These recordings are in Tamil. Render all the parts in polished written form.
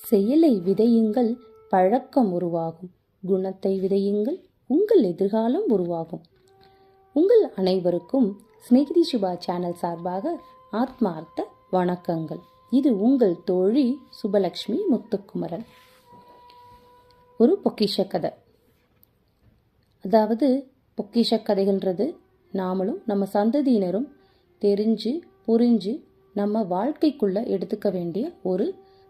செயலை விதையுங்கள், பழக்கம் உருவாகும். குணத்தை விதையுங்கள், உங்கள் எதிர்காலம் உருவாகும். உங்கள் அனைவருக்கும் ஸ்நேகிதி சுபா சேனல் சார்பாக ஆத்மார்த்த வணக்கங்கள். இது உங்கள் தோழி சுபலக்ஷ்மி முத்துக்குமரன். ஒரு பொக்கிஷ கதை. அதாவது பொக்கிஷ கதைகள்ன்றது நாமளும் நம்ம சந்ததியினரும் தெரிஞ்சு புரிஞ்சு நம்ம வாழ்க்கைக்குள்ள எடுத்துக்க வேண்டிய ஒரு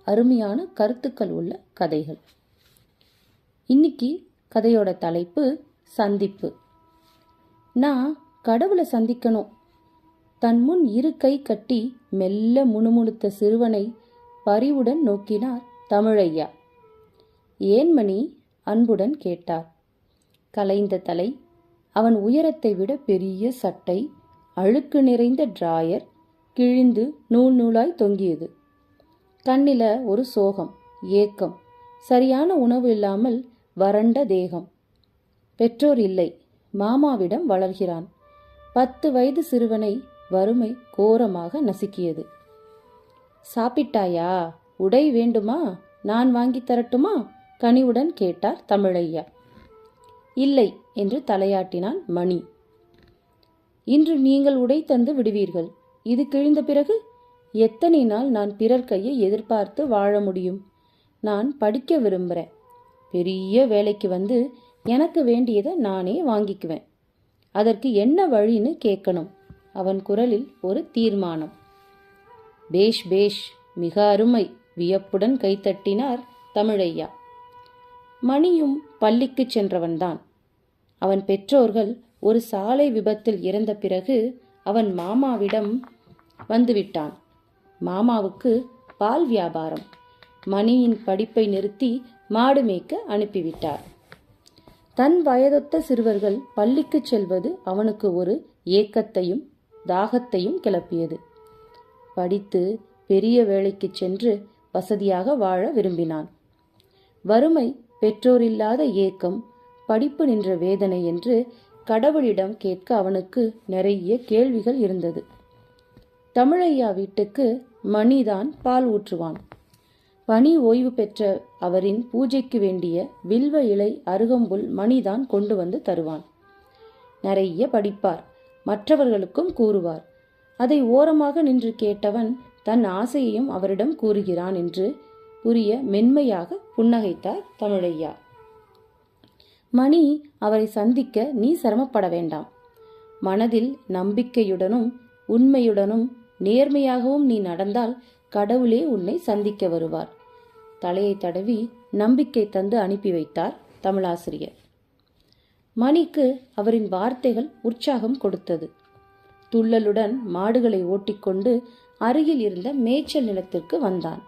அருமையான கருத்துக்கள் உள்ள கதைகள். இன்னைக்கு கதையோட தலைப்பு சந்திப்பு. நான் கடவுளை சந்திக்கணும். தன் முன் இரு கை கட்டி மெல்ல முணுமுணுத்த சிறுவனை பரிவுடன் நோக்கினார் தமிழையா. ஏன் மணி? அன்புடன் கேட்டார். கலைந்த தலை, அவன் உயரத்தை விட பெரிய சட்டை, அழுக்கு நிறைந்த டிராயர் கிழிந்து நூல் நூலாய் தொங்கியது. கண்ணில ஒரு சோகம், ஏக்கம், சரியான உணவு இல்லாமல் வறண்ட தேகம். பெற்றோர் இல்லை, மாமாவிடம் வளர்கிறான். 10 வயது சிறுவனை வறுமை கோரமாக நசுக்கியது. சாப்பிட்டாயா? உடை வேண்டுமா? நான் வாங்கி தரட்டுமா? கனிவுடன் கேட்டார் தமிழையா. இல்லை என்று தலையாட்டினான் மணி. இன்று நீங்கள் உடை தந்து விடுவீர்கள். இது கிழிந்த பிறகு எத்தனை நாள் நான் பிறர் கையை எதிர்பார்த்து வாழ முடியும்? நான் படிக்க விரும்புகிறேன். பெரிய வேலைக்கு வந்து எனக்கு வேண்டியதை நானே வாங்கிக்குவேன். அதற்கு என்ன வழின்னு கேட்கணும். அவன் குரலில் ஒரு தீர்மானம். பேஷ் பேஷ், மிக அருமை, வியப்புடன் கைத்தட்டினார் தமிழையா. மணியும் பள்ளிக்கு சென்றவன்தான். அவன் பெற்றோர்கள் ஒரு சாலை விபத்தில் இறந்த பிறகு அவன் மாமாவிடம் வந்துவிட்டான். மாமாவுக்கு பால் வியாபாரம். மணியின் படிப்பை நிறுத்தி மாடு மேய்க்க அனுப்பிவிட்டார். தன் வயதொத்த சிறுவர்கள் பள்ளிக்கு செல்வது அவனுக்கு ஒரு ஏக்கத்தையும் தாகத்தையும் கிளப்பியது. படித்து பெரிய வேலைக்கு சென்று வசதியாக வாழ விரும்பினான். வறுமை, பெற்றோரில்லாத ஏக்கம், படிப்பு நின்ற வேதனை என்று கடவுளிடம் கேட்க அவனுக்கு நிறைய கேள்விகள் இருந்தது. தமிழையா வீட்டுக்கு மணிதான் பால் ஊற்றுவான். பணி ஓய்வு பெற்ற அவரின் பூஜைக்கு வேண்டிய வில்வ இலை அருகம்புல் மணிதான் கொண்டு வந்து தருவான். நிறைய படிப்பார், மற்றவர்களுக்கும் கூறுவார். அதை ஓரமாக நின்று கேட்டவன் தன் ஆசையையும் அவரிடம் கூறுகிறான் என்று புரிய மென்மையாக புன்னகைத்தார் தமிழையா. மணி அவரை சந்திக்க நீ சிரமப்பட வேண்டாம். மனதில் நம்பிக்கையுடனும் உண்மையுடனும் நேர்மையாகவும் நீ நடந்தால் கடவுளே உன்னை சந்திக்க வருவார். தலையை தடவி நம்பிக்கை தந்து அனுப்பி வைத்தார் தமிழாசிரியர். மணிக்கு அவரின் வார்த்தைகள் உற்சாகம் கொடுத்தது. துள்ளலுடன் மாடுகளை ஓட்டிக்கொண்டு அருகில் இருந்த மேய்ச்சல் நிலத்திற்கு வந்தான்.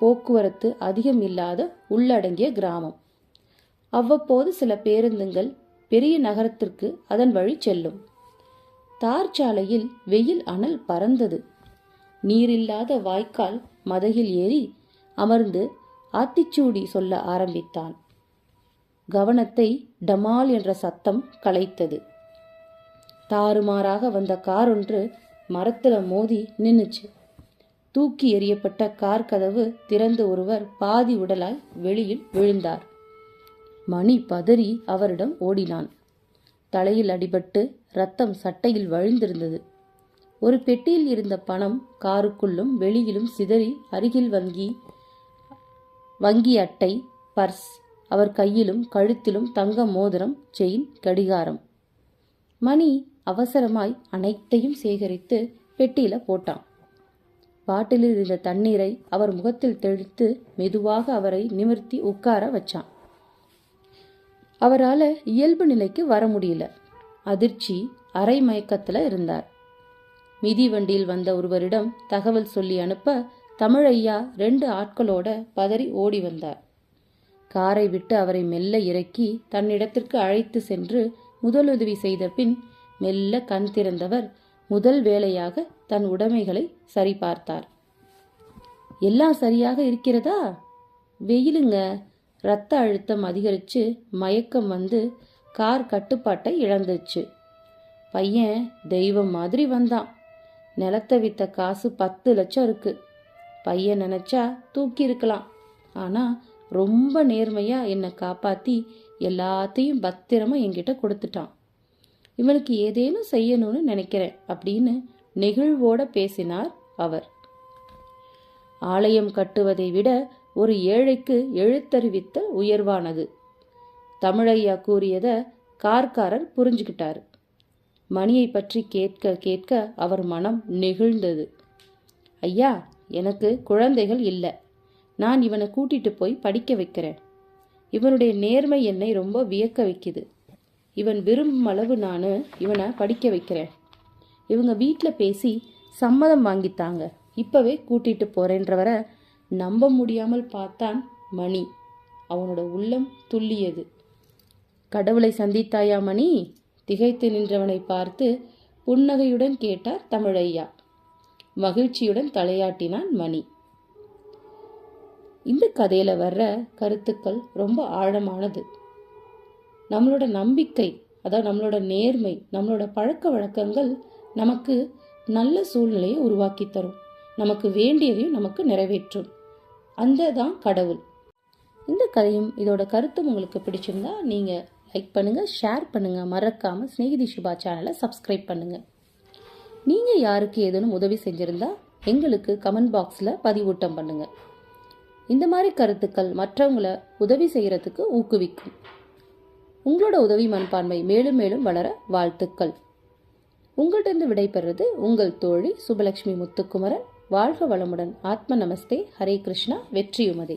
போக்குவரத்து அதிகம் இல்லாத உள்ளடங்கிய கிராமம். அவ்வப்போது சில பேருந்துகள் பெரிய நகரத்திற்கு அதன் வழி செல்லும். தார் சாலையில் வெயில் அனல் பறந்தது. நீரில்லாத வாய்க்கால் மதகில் ஏறி அமர்ந்து ஆத்திச்சூடி சொல்ல ஆரம்பித்தான். கவனத்தை டமால் என்ற சத்தம் கலைத்தது. தாறுமாறாக வந்த கார் ஒன்று மரத்துல மோதி நின்னுச்சு. தூக்கி எறியப்பட்ட கார் கதவு திறந்து ஒருவர் பாதி உடலாய் வெளியில் விழுந்தார். மணி பதறி அவரிடம் ஓடினான். தலையில் அடிபட்டு ரத்தம் சட்டையில் வழிந்திருந்தது. ஒரு பெட்டியில் இருந்த பணம் காருக்குள்ளும் வெளியிலும் சிதறி அருகில் வங்கி அட்டை, பர்ஸ், அவர் கையிலும் கழுத்திலும் தங்க மோதிரம், செயின், கடிகாரம். மணி அவசரமாய் அனைத்தையும் சேகரித்து பெட்டியில போட்டான். பாட்டிலில் இருந்த தண்ணீரை அவர் முகத்தில் தெளித்து மெதுவாக அவரை நிமிர்த்தி உட்கார வச்சான். அவரால் இயல்பு நிலைக்கு வர முடியல. அதிர்ச்சி, அரை மயக்கத்துல இருந்தார். மிதி வண்டியில் வந்த ஒருவரிடம் தகவல் சொல்லி அனுப்ப தமிழையா 2 ஆட்களோட பதறி ஓடி வந்தார். காரை விட்டு அவரை மெல்ல இறக்கி தன்னிடத்திற்கு அழைத்து சென்று முதலுதவி செய்த பின் மெல்ல கண் திறந்தவர் முதல் வேளையாக தன் உடைமைகளை சரிபார்த்தார். எல்லாம் சரியாக இருக்கிறதா? வெயிலுங்க, இரத்த அழுத்தம் அதிகரிச்சு மயக்கம் வந்து கார் கட்டுப்பாட்டை இழந்துச்சு. பையன் தெய்வம் மாதிரி வந்தான். நிலத்தை வித்த காசு 10 லட்சம் இருக்கு. பையன் நினச்சா தூக்கி இருக்கலாம், ஆனால் ரொம்ப நேர்மையாக என்னை காப்பாற்றி எல்லாத்தையும் பத்திரமா என்கிட்ட கொடுத்துட்டான். இவனுக்கு ஏதேனும் செய்யணும்னு நினைக்கிறேன் அப்படின்னு நெகிழ்வோட பேசினார் அவர். ஆலயம் கட்டுவதை விட ஒரு ஏழைக்கு எழுத்தறிவித்தல் உயர்வானது. தமிழையா கூறியதை கார்காரர் புரிஞ்சுக்கிட்டாரு. மணியை பற்றி கேட்க கேட்க அவர் மனம் நெகிழ்ந்தது. ஐயா, எனக்கு குழந்தைகள் இல்லை. நான் இவனை கூட்டிட்டு போய் படிக்க வைக்கிறேன். இவனுடைய நேர்மை என்னை ரொம்ப வியக்க வைக்குது. இவன் விரும்பும் அளவு நான் இவனை படிக்க வைக்கிறேன். இவங்க வீட்டில் பேசி சம்மதம் வாங்கித்தாங்க. இப்பவே கூட்டிட்டு போறேன்றவரை நம்ப முடியாமல் பார்த்தான் மணி. அவனோட உள்ளம் துள்ளியது. கடவுளை சந்தித்தாயா மணி? திகைத்து நின்றவனை பார்த்து புன்னகையுடன் கேட்டார் தமிழையா. மகிழ்ச்சியுடன் தலையாட்டினான் மணி. இந்த கதையில வர்ற கருத்துக்கள் ரொம்ப ஆழமானது. நம்மளோட நம்பிக்கை, அதாவது நம்மளோட நேர்மை, நம்மளோட பழக்க வழக்கங்கள் நமக்கு நல்ல சூழ்நிலையை உருவாக்கி தரும். நமக்கு வேண்டியதையும் நமக்கு நிறைவேற்றும். அந்த தான் கடவுள். இந்த கதையும் இதோட கருத்தும் உங்களுக்கு பிடிச்சிருந்தா நீங்கள் லைக் பண்ணுங்கள், ஷேர் பண்ணுங்கள். மறக்காமல் ஸ்நேகிதி சுபா சேனலை சப்ஸ்கிரைப் பண்ணுங்கள். நீங்கள் யாருக்கு ஏதேனும் உதவி செஞ்சுருந்தா எங்களுக்கு கமெண்ட் பாக்ஸில் பதிவூட்டம் பண்ணுங்கள். இந்த மாதிரி கருத்துக்கள் மற்றவங்களை உதவி செய்கிறதுக்கு ஊக்குவிக்கும். உங்களோட உதவி மனப்பான்மை மேலும் மேலும் வளர வாழ்த்துக்கள். உங்கள்கிட்ட விடைபெறுவது உங்கள் தோழி சுபலட்சுமி முத்துக்குமரன். வாழ்க வளமுடன். ஆத்ம நமஸ்தே. ஹரே கிருஷ்ணா. வெற்றியுமதே.